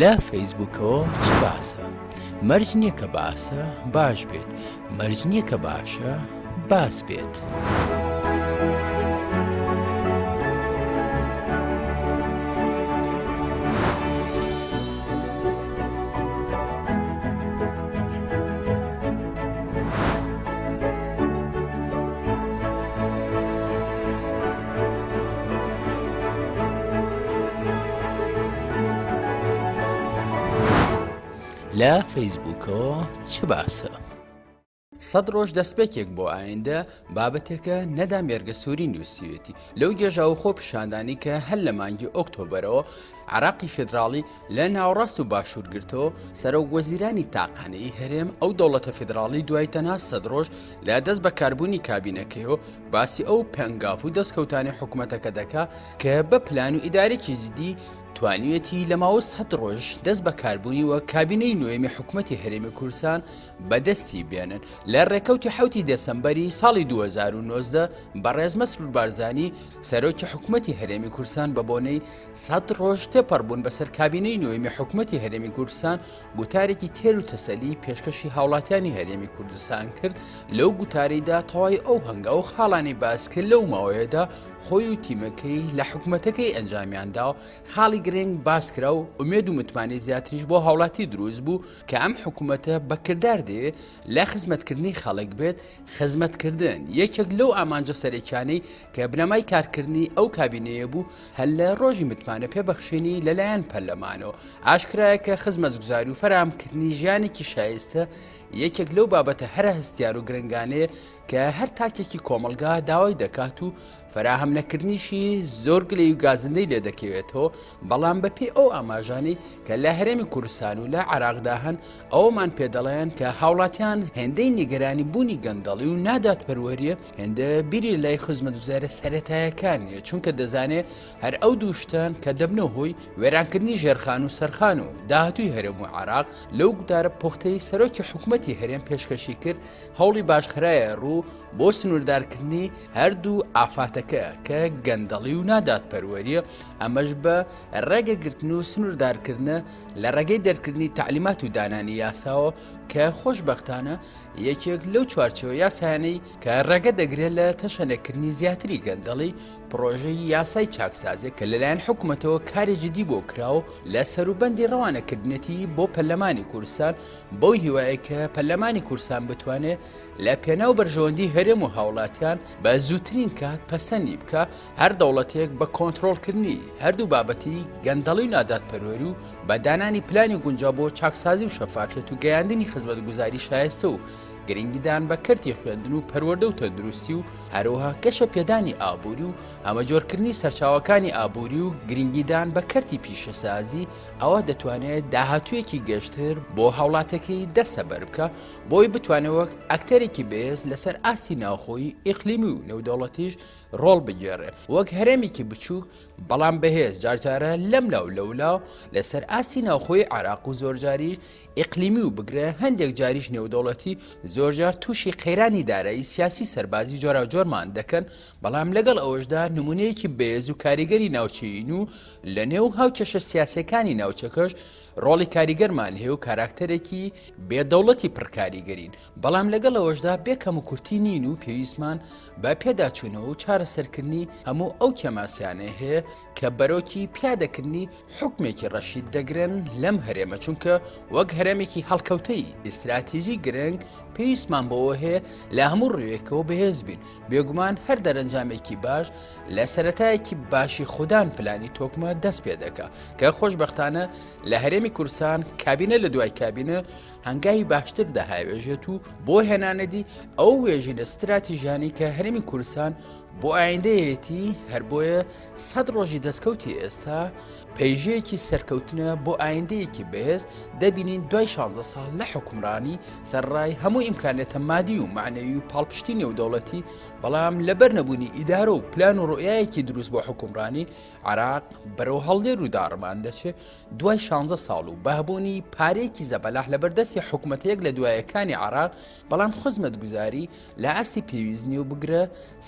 لە فەیسبووکەوە چ باسە؟ مەرج نییە کە باسە باش بێت، مەرج نییە کە باشە باس بێت. لە فەیسبووکەوە چ باسە؟ 100 ڕۆژ دەستپێکێک بۆ ئایندە بابەتێکە نەدا مێرگە سووری نووسیوێتی لەو گێژاو خۆ پیشاندانی کە هەر لە مانگی ئۆکتۆبەرەوە عراقی فێدراڵی لە ناوەڕاست و باشوورگرتەوە سەرۆکوەزیرانی تاقانەی هەرێم ئەو دەوڵەتە فێدراڵی دوای تەنها 100 ڕۆژ لە دەست بەکاربوونی کابینەکەیەوە باسی ئەو پەنگاف و دەستکەوتانی حکوومەتەکە دەکا کە بە پلان و ئیدارێکی جدی توانیوێتی لە ماوە 100 ڕۆژ دەست بەکاربوونی وە کابینەی نوێمی حکوومەتی هەرێمی کوردستان بەدەستی بێنن. لە ڕێکەوتی 7 دێسەمبەری ساڵی 2019 بەڕێز مەسرور بارزانی سەرۆکی حکوومەتی هەرێمی کوردستان بە بۆنەی 100 ڕۆژ تێپەڕبوون بەسەر کابینەی نوێمی حکوومەتی هەرێمی کوردستان گوتارێکی تێر و تەسەلی پێشکەشی هاوڵاتیانی هەرێمی کوردستان کرد. لەو گوتارەیدا تەواوی ئەو هەنگا و خاڵانی باس کرد لەو ماوەیەدا خۆی و تیمەکەی لە حکوومەتەکەی ئەنجامیاندا و خاڵی گرنگ باس کرا و ئومێد و متمانەی زیاتریش بۆ هاوڵاتی دروست بوو کە ئەم حکوومەتە بەکردار دێ لە خزمەتکردنی خەڵک بێت. خزمەتکردن یەکێک لەو ئامانجە سەرێکیانەی کە بنەمای کارکردنی ئەو کابینەیە بوو هەر لە ڕۆژی متمانە پێبەخشێنی لەلایەن پەرلەمانەوە. ئاشکرایە کە خزمەتگوزاری و فەرهەمکردنی ژیانێکی شایستە یەکێک لەو بابەتە هەرە هەستیار و گرنگانەیە کە هەر تاکێکی کۆمەلگا داوای دەکات و فراهەم نەکردنیشی زۆر گلەی و گازندەی لێ دەکەوێتەوە. بەڵام بەپێی ئەو ئاماژانەی کە لە هەرێمی کوردستان و لە عراقدا هەن ئەومان پێدەڵێن کە هاوڵاتیان هێندەی نیگەرانی بوونی گەندەڵی و نادات پەروەریە هێندە بیری لای خزمەتگوزارە سەرەتایەکانیە، چونکە دەزانێت هەر ئەو دووشتان کە دەبنە هۆی وێرانکردنی ژێرخان و سەرخان و داهاتووی هەرێم و عراق لەو گوتارە پوختەی سەرۆکی حکوومەتی هەرێم پێشکەشی کرد هەوڵی باشخرایە ڕوو بۆ سنووردارکردنی هەردوو ئافاتەکە کە گەندەڵی و نادات پەروەریە. ئەمەش بە ڕێگەگرتن و سنووردارکردنە لە ڕێگەی دەرکردنی تعلیمات و دانانی یاساوە کە خۆشبەختانە یەکێک لەو چوارچەوە یاسایانەی کە ڕێگە دەگرێت لە تەشەنەکردنی زیاتری گەندەڵی پرۆژەی یاسای چاکسازێک کە لەلایەن حکوومەتەوە کارێکی دی بۆ کراوە لە سەروبەندی ڕەوانەکردنێتی بۆ پەرلەمانی کوردستان بەو هیوایە کە پەرلەمانی کوردستان بتوانێت لە پێناو بەرژەوەندی هەرێم و هاوڵاتیان بە زووترین کات پەسەندی بکە هەر دەوڵەتێک بە کۆنتڕۆڵکردنی هەردوو بابەتی گەندەڵی و ناداتپەروەری و بەدانانی پلانی گونجا بۆ چاکسازی و شەفافیەت و گەیاندنی خزمەتگوزاری شایستە و گرنگیدان بە کەرتی خوێندن و پەروەردە و تەندروستی و هەروەها گەشە پێدانی ئابووری و ئاماجۆرکردنی سەرچاوەکانی ئابووری و گرنگیدان بە کەرتی پیشەسازی ئەوە دەتوانێت داهاتوویەکی گەشتر بۆ هاوڵاتەکەی دەستە بەر بکە بۆی بتوانێت وەک ئەکتەرێکی بێز لەسەر ئاستی ناوخۆی ئیقلیمی و نێودەوڵەتیش ڕۆڵ بگێڕێ وەک هەرێمێکی بچووک بەڵام بەهێز جارجارە لەملاو لەولاو لەسەر ئاستی ناوخۆی عراق و زۆرجاریش ئیقلیمی و بگرە هەندێک جاریش نێودەوڵەتی زۆرجار تووشی قەیرانی دارایی سیاسی سەربازی جۆراوجۆرمان دەکەن. بەڵام لەگەڵ ئەوەشدا نمونەیەکی بێز و کاریگەری ناوچەین و لە نێو هاوکێشە سیاسەکانی ناوچەکەش ڕۆڵی کاریگەرمان هەیە و کاراکتەرێکی بێدەوڵەتی پڕکاریگەرین. بەڵام لەگەڵ ئەوەشدا بێکەم و کورتی نین و پێویستمان بە پێداچوونەوە و چارەسەرکردنی هەموو ئەو کێماسیانە هەیە کە بەرۆکی پیادەکردنی حکمێکی ڕەشید دەگرن لەم هەرێمە، چونکە وەک هەرێمێکی هەڵکەوتەی ئیستراتیژی گرنگ پێویستمان بەوە هەیە لە هەموو ڕوویەکەوە بەهێز بین. بێگومان هەر دەرەنجامێکی باش لە سەرەتایەکی باشی خوددان پلانی تۆکمە دەست پێ دەکا کە خۆشبەختانە لە هەرێمی کوردستان کابینە لە دوای کابینە هەنگاوی باشتر دەهاوێژێت و بۆ هێنانەدی ئەو وێژینە استراتیژیانی کە هەرێمی کوردستان بۆ ئایندەیەتی هەر بۆیە 100 ڕۆژی دەستکەوتی ئێستا پەیژەیەکی سەرکەوتنە بۆ ئایندەیەکی بەهێز دەبینین دوای 16 ساڵ لە حکومڕانی سەرڕای هەموو ئیمکانێتە مادی و معنەوی و پاڵپشتی نێودەوڵەتی. بەڵام لەبەر نەبوونی ئیدارە و پلان و ڕۆیایەکی دروست بۆ حکومڕانی عراق بەرەو هەڵدێر و داڕمان دەچێت دوای 16 ساڵ و بەهبوونی پارێکی زەبەلاح لە بەردەستی حکومەتەیەک لە دوایەکانی عراق. بەڵام خزمەتگوزاری لە ئاسی پێویستنی و بگرە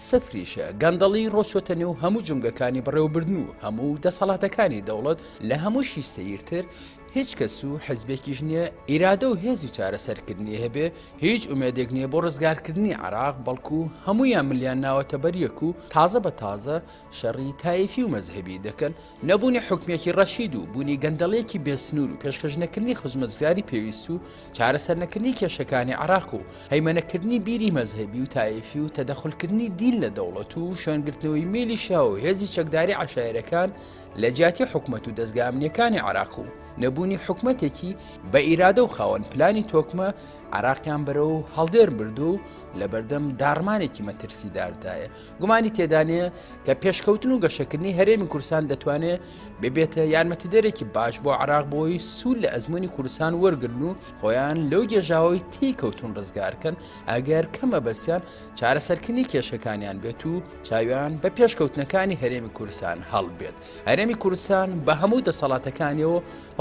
سفریشە گەندەڵی ڕۆشۆتە نێو هەموو جنگەکانی بەڕێوەبردن و هەموو دەسەڵاتەکانی دەوڵەت لە هەمووشی سەیرتر هیچ کەس و حزبێکیش نییە ئیرادە و هێزی چارەسەرکردنی هەبێ هیچ ئومێدێک نییە بۆ ڕزگارکردنی عراق بەڵکو هەمویان ملیان ناوەتە بەریەک و تازە بە تازە شەڕی تایفی و مەزهبی دەکەن نەبوونی حکومێکی ڕەشید و بوونی گەندەڵەیەکی بێسنوور و پێشکەشنەکردنی خزمەتگوزاری پێویست و چارەسەرنەکردنی کێشەکانی عراق و هەیمەنەکردنی بیری مەزهبی و تایفی و تەدەخولکردنی دین لە دەوڵەت و شوێنگرتنەوەی میلیشیا و هێزی چەکداری عەشایرەکان لە جیاتی حکومەت و دەستگا ئەمنیەکانی عراق و نەبوونی حکومەتێکی بە ئیرادە و خاوەن پلانی تۆکمە عراقیان بەرەو هەڵدێر بردو و لە بەردەم داڕمانێکی مەترسیداردایە گومانی تێدانێ کە پێشکەوتن و گەشەکردنی هەرێمی کوردستان دەتوانێت ببێتە یارمەتیدەرێکی باش بۆ عراق بۆی سوود لە ئەزمموی کوردستان وەرگرن و خۆیان لەو گێژاوی تی کەوتون ڕزگارکەن ئەگەر کەمە بەستیان چارەسەرکردنی کێشەکانیان بێت و چاویان بە پێشکەوتنەکانی هەرێمی کوردستان هەڵبێت هەرێمی کوردستان بە هەموو دەسەڵاتەکانیەوە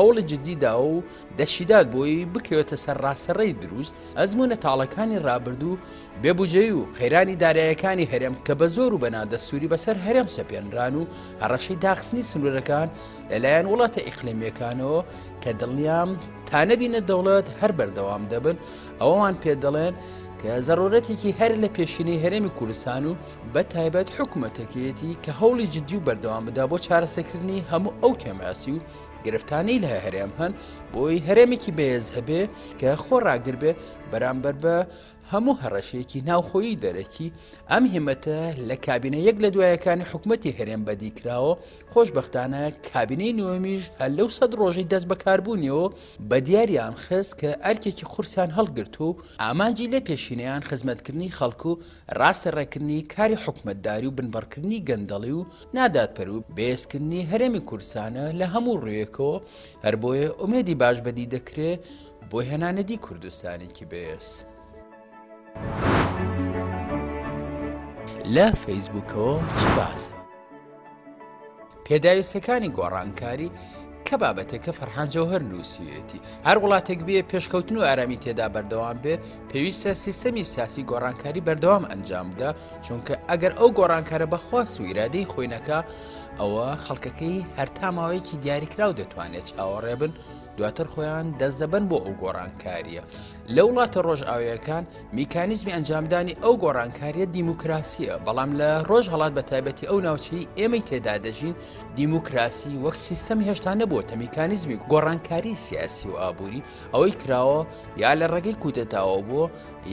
هەوڵی جددیدا و دەشیدات بۆی بکەوێتە سەر ڕاستەڕێی دروست ئەزمونە تاڵەکانی ڕابردوو بێبوجەی و خەیرانی دارایەکانی هەرێم کە بە زۆر و بەنادەستوری بەسەر هەرێم سەپێنران و هەڕەشەی داخستنی سنوورەکان لەلایەن وڵاتە ئیقلیمیەکانەوە کە دڵنیام تا نەبینە دەوڵەت هەر بەردەوام دەبن ئەوەمان پێ دەڵێن کە زەرورەتێکی هەر لە پێشینەی هەرێمی کوردستان و بە تایبەت حکومەتەکەیەتی کە هەوڵی جددی و بەردەوام بدا بۆ چارەسەرکردنی هەموو ئەو کێماسی و گرفتانەی لە هەرێم هەن بۆی هەرێمێکی بەهێز هەبێ کە خۆڕاگر بێ بەرامبەر بە هەموو هەڕەشەیەکی ناوخۆیی دەرەکی ئەم هیمەتە لە کابینە یەک لە دوایەکانی حکومەتی هەرێم بەدیکراوە خۆشبەختانە کابینەی نوێمیش هەر لەو 100 ڕۆژەی دەست بەکاربوونیەوە بە دیاریان خست کە ئەرکێکی قورسیان هەڵگرت و ئامانجی لە پێشینەیان خزمەتکردنی خەڵکو و ڕاستەڕێکردنی کاری حکومەتداری و بنبەڕکردنی گەندەڵی و نادادپەر و بێزکردنی هەرێمی کوردستانە لە هەموو ڕوویەکەوە هەر بۆیە ئومێدی باش بەدی دەکرێت بۆ هێنانەدی کوردستانێکی بەهێز لە فەیسبووکەوە چ باسە پێداویستەکانی گۆڕانکاری کە بابەتەکە فەرهان جەوهەر نووسیوێتی هەر وڵاتێک بێ پێشکەوتن و ئارامی تێدا بەردەوام بێ پێویستە سیستەمی سیاسی گۆڕانکاری بەردەوام ئەنجام بدە چونکە ئەگەر ئەو گۆڕانکارە بەخواست و ئیرادەی خۆی نەکا ئەوە خەڵکەکەی هەر تا ماوەیەکی دیاریکراو دەتوانێت چاوەڕێ بن دواتر خۆیان دەست دەبن بۆ ئەو گۆڕانکاریە لە وڵاتە ڕۆژئاوایەکان میکانیزمی ئەنجامدانی ئەو گۆڕانکاریە دیموکراسیە بەڵام لە ڕۆژ هەڵات بە تایبەتی ئەو ناوچەی ئێمەی تێدا دەژین دیموکراسی وەک سیستەم هێشتا نەبووە میکانیزمی گۆڕانکاری سیاسی و ئابووری ئەوەی کراوە یا لە ڕێگەی کودەتاوە بووە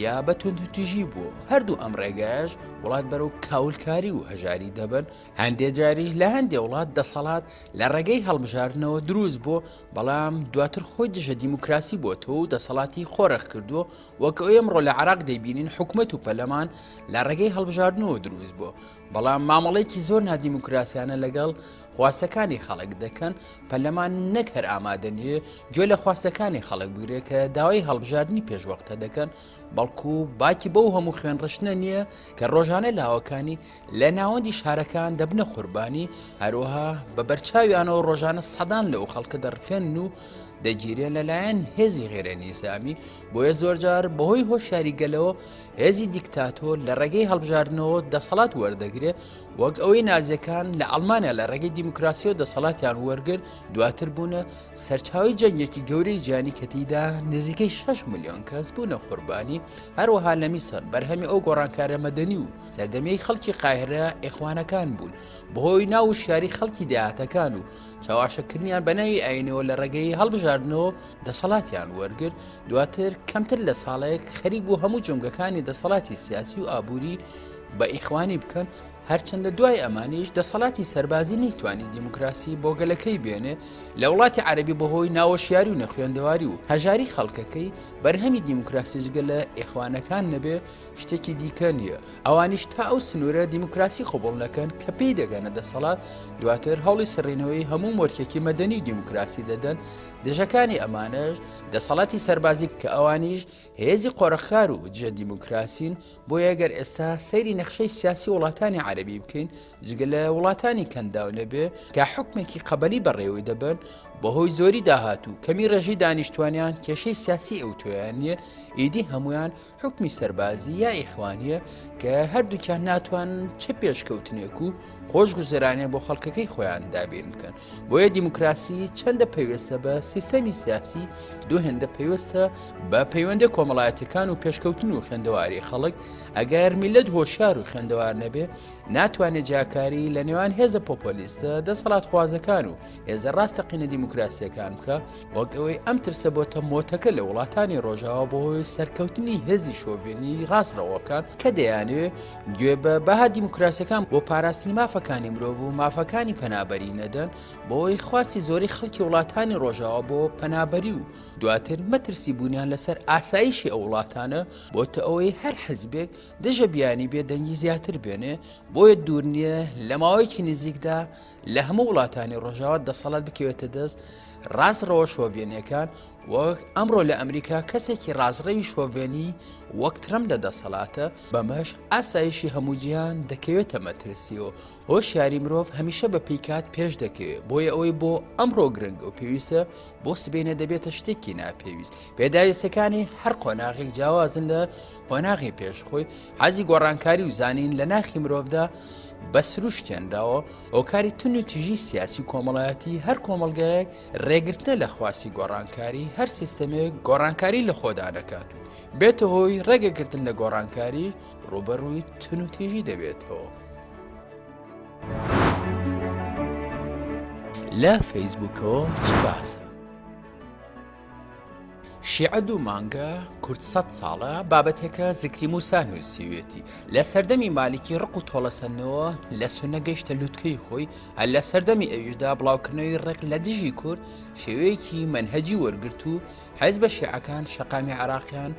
یا بە توندوتیژی بووە هەردوو ئەم ڕێگایش وڵات بەرەو کاولکاری و هەژاری دەبن هەندێک جاریش لە هەندێک وڵات دەسەڵات لە ڕێگەی هەڵبژاردنەوە دروست بووە بەڵام دواتر خۆی دژە دیموکراسی بۆتەوە و دەسەڵاتی خۆرەخ کردووە وەک ئێمڕۆ لە عراق دەیبینین حکومەت و پەرلەمان لە ڕێگەی هەڵبژاردنەوە دروست بووە بەڵام مامەڵەیەکی زۆر نادیموکراسیانە لەگەڵ خواستەکانی خەڵک دەکەن پەرلەمان نەک هەر ئامادەنیە گوێ لە خواستەکانی خەڵک بگرێ کە داوای هەڵبژاردننی پێشوەختە دەکەن بەڵکو باکی بەو هەموو خوێنڕشنە نییە کە ڕۆژانە لاوەکانی لە ناوەندی شارەکان دەبنە قوربانی هەروەها بە بەرچاویانەوە ڕۆژانە سەدان لەو خەڵکە دەڕفێن و دەگیرێن لەلایەن هێزی غێرە نیزامی بۆیە زۆرجار بەهۆی هۆشیاریگەلەوە هێزی دیکتاتۆر لە ڕێگەی هەڵبژاردنەوە دەسەڵات وەردەگرێ وەک ئەوەی نازیەکان لە ئەڵمانیا لە ڕێگەی دیموکراسی و دەسەڵاتیان وەرگر دواتر بوونە سەرچاوی جەنگێکی گەورەی جیانی کەتیدا نزیکەی 6 ملیۆن کەس بوونە قوربانی هەروەها لە میسر بەرهەمی ئەو گۆڕانکارە مەدەنی و سەردەمیەی خەڵکی قاهرە ئیخوانەکان بوون بەهۆی ناوشیاری خەڵکی داهاتەکان و چاواشەکردنیان بەناوی ئاینەوە لە ڕێگەی هەڵبژاردنەوە دەسەڵاتیان وەرگرت دواتر کەمتر لە ساڵەیەک خەریک بوو هەموو جۆمگەکانی دەسەڵاتی سیاسی و ئابووری بە ئیخوانی بکەن هەرچەندە دوای ئەمانیش دەسەڵاتی سەربازی نەیتوانی دیموکراسی بۆ گەلەکەی بێنێ لە وڵاتی عەرەبی بەهۆی ناوەشیاری و نەخوێندەواری و هەژاری خەڵکەکەی بەرهەمی دیموکراسیشگە لە ئیخوانەکان نەبێ شتێکی دیکە نییە ئەوانیش تا ئەو سنوورە دیموکراسی قبوڵ نەکەن کە پێی دەگەنە دەسەڵات دواتر هەوڵی سڕێنەوەی هەموو مۆرکێکی مەدەنی و دیموکراسی دەدەن دژەکانی ئەمانەش دەسەڵاتی سەربازی کە ئەوانیش هێزی قۆڕەخار و جە دیموکراسین بۆ یەگەر ئێستا سەیری نەخشەی سیاسی وڵاتانی عەرەبی بکەین جگە لە وڵاتانی کەنداو نەبێ کە حکمێکی قەبەلی بەڕێوەی دەبن بەهۆی زۆری داهاتوو کەمی ڕێژەی دانیشتوانیان کێشەی سیاسی ئەوتۆیانیە ئیدی هەمویان حکمی سەربازی یا ئیخوانیە کە هەردووکیان ناتوانن چه پێشکەوتنێک و خۆش گوزەرانێ بۆ خەڵکەکەی خۆیان دابین بکەن بۆیە دیموکراسی چەندە پەیوەستە بە سیستەمی سیاسی دوو هێندە پەیوەستە بە پەیوەندی کۆمەڵایەتەکان و پێشکەوتن و خوێندەواری خەڵک ئەگەر میلەت هۆشیار و خوێندەوار نەبێ ناتوانێت جاکاری لە نێوان هێزە پۆپۆلیستە دەسەڵات خوازەکان و هێزە ڕاستەقینە دیموکراسیەکان بکە وەک ئەوەی ئەم ترسە بۆتە مۆتەکە لە وڵاتانی ڕۆژاوا بەهۆی سەرکەوتنی هێزی شۆڤێنی ڕاستڕەوەکان کە دەیانوێت گوێ بە بەها دیموکراسیەکان بۆ پاراستنی مافەکانی مرۆڤ و مافەکانی پەنابەری نەدەن بۆەوەی خواستی زۆری خەڵکی وڵاتانی ڕۆژاوا بۆ پەنابەری و دواتر مەترسی بوونیان لەسەر ئاسایشی ئەو وڵاتانە بۆتە ئەوەی هەر حەزبێک دژە بیانی بێ دەنگی زیاتر بێنێ بۆیە دوور نییە لە ماوەیەکی نزیکدا لە هەموو وڵاتانی ڕۆژاوا دەسەڵات بکەوێتە دەست ڕازڕەوە شۆڤێنیەکان وەک ئەمڕۆ لە ئەمریکا کەسێکی ڕازڕەوی شۆڤێنی وەک ترەمپ دەدەسەڵاتە بەمەش ئاسایشی هەمووجیان دەکەوێتە مەترسیەوە هۆشیاری مرۆڤ هەمیشە بە پێیکات پێش دەکەوێت بۆیە ئەوەی بۆ ئەمڕۆ گرنگە و پێویستە بۆ سبێنە دەبێتە شتێکی ناپێویست پێداویستەکانی هەر قۆناغێک جیاوازن لە قۆناغی پێشخۆی حەزی گۆڕانکاری و زانین لە ناخی مرۆڤدا بە سروشتێنراوە ئۆکاری تون و تژی سیاسی کۆمەڵایەتی هەر کۆمەلگایەک ڕێگرتنە لە خواسی گۆڕانکاری هەر سیستەمێک گۆڕانکاری لە خۆدا دەکات و بێتە هۆی ڕێگەگرتن لە گۆڕانکاری ڕوبەڕووی تون و تیژی دەبێتەوە. لە فەیسبووکەوە چ باسە؟ شیعە دوو مانگە کورد 100 ساڵە بابەتێکە زیکری موسا نووسیوێتی لە سەردەمی مالیکی ڕق و تۆڵەسەنەوە لە سونە گەیشتە لووتکەی خۆی هەر لە سەردەمی ئەویشدا بڵاوکردنەوەی ڕێک لە دژی کورد شێوەیەکی منهەجی وەرگرت و حیزبە شیعەکان شەقامی عێراقیان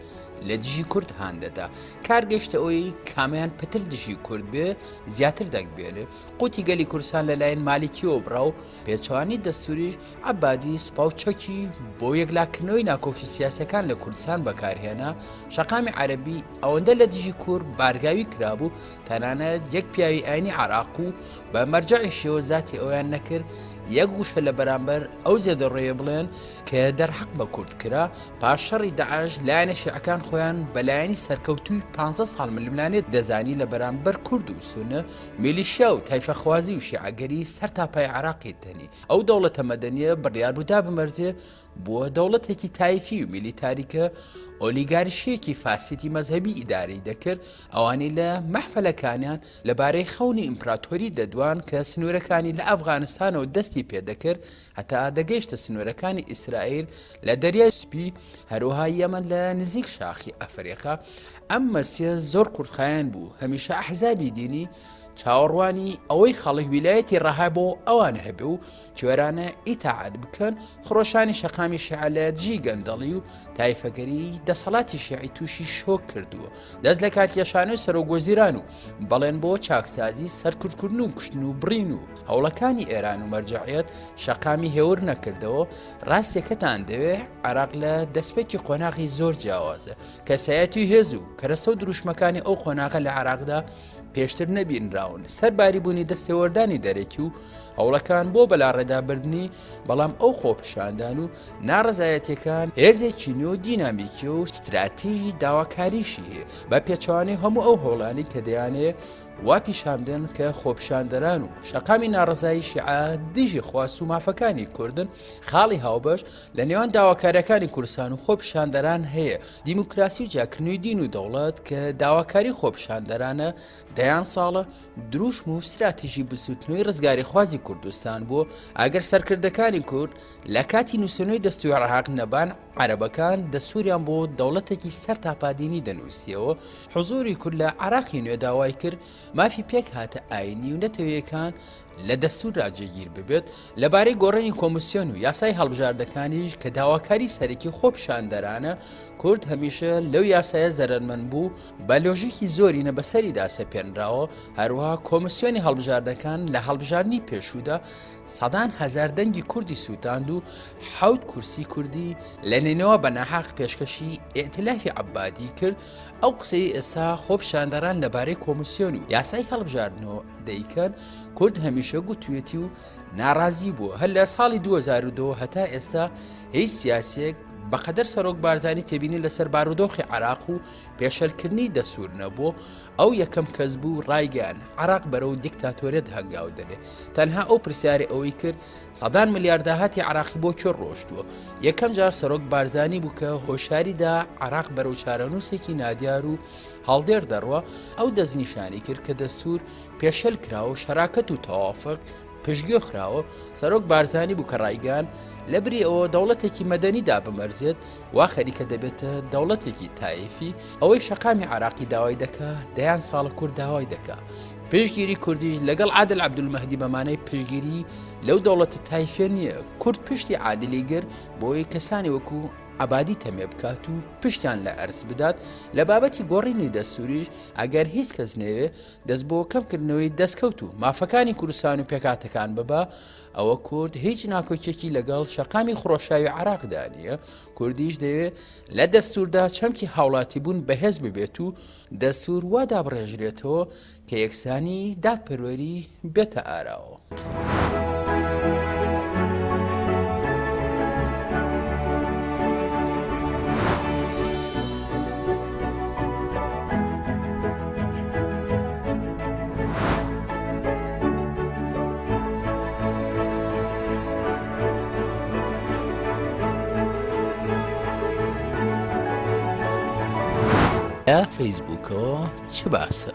لە دژی کورد هاندەدا کارگەشتە ئەوەی کامیان پتر دژی کورد بێ زیاتر دەنگبێنێ قوتی گەلی کوردستان لەلایەن مالیکیەوە بڕا و پێچوانی دەستوریش عەبادی سوپاوچەکی بۆ یەکلاکردنەوەی ناکۆکی سیاسەکان لە کوردستان بەکارهێنا شەقامی عەرەبی ئەوەندە لە دژی کورد بارگاوی کرابوو تەنانەت یەک پیاوی ئاینی عێراق و بە مەرجەعی شێوە زاتی ئەویان نەکرد یەک گوشە لە بەرامبەر ئەو زێدەڕێیە بڵێن کە دەرحەق بە کورد کرا پاش شەڕی داعش لایەنە شیعەکان خۆیان بەلایەنی سەرکەوتووی 15 ساڵ ململانێت دەزانی لە بەرامبەر کورد و سونە میلیشیا و تایفەخوازی و شیعەگەری سەر تاپای عێراقی دەنی ئەو دەوڵەتە مەدەنیە بڕیاربوودا بمەرزێ بووە دەوڵەتێکی تایفی و میلیتاریکە ئۆلیگارشیەکی فاسیتی مەزهبی ئیداری دەکرد ئەوانەی لە مەحفەلەکانیان لەبارەی خەونی ئیمپراتۆری دەدوان کە سنوورەکانی لە ئەفغانستانەوە دەستی پێدەکرد هەتا دەگەیشتە سنوورەکانی ئیسرائیل لە دەریای سپی هەروەها یەمەن لە نزیک شاخی ئەفریقا ئەم مەسیە زۆر کوردخایەن بوو هەمیشە ئەحزابی دینی چاوەڕوانی ئەوەی خەڵک ویلایەتی ڕەها بۆ ئەوان هەبێ و جوێرانە ئیتاعەت بکەن خڕۆشانی شەقامی شیعە لە دژی گەندەڵی و تایفەگەری دەسەڵاتی شیعی تووشی شۆک کردووە دەست لە کاتیەشانەی سەرۆگۆزیران و بەڵێن بۆ چاکسازی سەرکردکردن و کوشتن و بڕین و هەوڵەکانی ئێران و مەرجەعیەت شەقامی هێور نەکردەوە ڕاستیەکەتان دەوێ عێراق لە دەستپێکی قۆناغی زۆر جیاوازە کەسایەتی هێز و کەرەسە و دروشمەکانی ئەو قۆناغە لە عێراقدا پێشتر نەبینراون سەرباری بوونی دەستێوەردانی دەرێکی و هەوڵەکان بۆ بەلاڕێدابردنی بەڵام ئەو خۆپشاندان و ناڕزایەتەکان هێزێکی نوێ و دینامیکی و استراتیژی داواکاریشی هەیە بە پێچوانی هەموو ئەو هەوڵانی کە دەیانێت وا پیشاندن کە خۆپشاندەران و شەقامی ناڕزایی شیعە دژی خواست و مافەکانی کوردن خاڵی هاوبەش لە نێوان داواکاریەکانی کوردستان و خۆپشاندەران هەیە دیموکراسی و جاکردنەوەی دین و دەوڵەت کە داواکاری خۆپشاندەرانە دەیان ساڵە دروشم و استراتیژی بسووتنەوەی ڕزگاری خوازی کوردستان بووە ئەگەر سەرکردەکانی کورد لە کاتی نووسنەوەی دەستوری عێراق نەبان عەرەبەکان دەستوریان بۆ دەوڵەتێکی سەر تاپادینی دەنووسیەوە حوزوری کورد لە عێراقی نوێ داوای کرد مافی پێک هاتە ئاینی و نەتەوەیەکان لە دەستور ڕاجێگیر ببێت لەبارەی گۆڕینی کۆمیسیۆن و یاسای هەڵبژاردەکانیش کە داواکاری سەرەکی خۆپشاندەرانە کورد هەمیشە لەو یاسایە زەرەرمەند بوو بە لۆژیکی زۆرینە بەسەریدا سەپێنراوە هەروەها کۆمیسیۆنی هەڵبژاردەکان لە هەڵبژاردننی پێشوودا سەدان هەزار دەنگی کوردی سووتاند و حەوت کورسی کوردی لە نێنەوە بە ناحاق پێشکەشی ئێتلافی عەبادی کرد. ئەو قسەی ئێستا خۆپیشاندەران لەبارەی کۆمیسیۆن و یاسای هەڵبژاردنەوە دەیکەن کورد هەمیشە گوتوێتی و ناڕازی بووە. هەر لە ساڵی 2002 هەتا ئێستا هیچ سیاسێک بەقەدەر سەرۆک بارزانی تێبینی لەسەر بارودۆخی عێراق و پێشەلکردنی دەسوور نەبوو. ئەو یەکەم کەس بوو ڕایگەیان عێراق بەرەو دیکتاتۆریەت هەنگاو دەنێ. تەنها ئەو پرسیارە ئەوەی کرد 100 ملیار داهاتی عێراقی بۆ چۆن ڕۆشتووە. یەکەم جار سەرۆک بارزانی بوو کە هۆشاریدا عێراق بەرەو چارەنووسێکی نادیار و هەڵدێر دەڕوە. ئەو دەستنیشانی کرد کە دەستور پێشەل کراوە و شەراکەت و تەوافق پشتگوێ خراوە. سەرۆک بارزانی بوو کە ڕایگان لە بری ئەوە دەوڵەتێکی مەدەنیدا بمەرزێت وا خەریکە دەبێتە دەوڵەتێکی تایفی. ئەوەی شەقامی عێراقی داوای دەکا دەیان ساڵە کورد داوای دەکا. پشتگیری کوردیش لەگەڵ عادل عەبدولمەهدی بەمانەی پشتگیری لەو دەوڵەتە تایفێ نییە. کورد پشتی عادلی گر بۆی کەسانی وەکو عەبادی تەمێ بکات و پشتیان لە ئەرس بدات. لە بابەتی گۆڕینی دەستوریش ئەگەر هیچ کەس نەوێ دەست بۆ کەمکردنەوەی دەستکەوت و مافەکانی کوردستان و پێکاتەکان ببا، ئەوە کورد هیچ ناکۆچێکی لەگەڵ شەقامی خڕۆشاوی عێراقدا نییە. کوردیش دەوێت لە دەستوردا چەمکی هاوڵاتی بوون بەهێز ببێت و دەستور وا دابڕێژرێتەوە کە یەکسانی دادپەروەری بێتە ئاراوە. لە فەیسبووکەوە چ باسە؟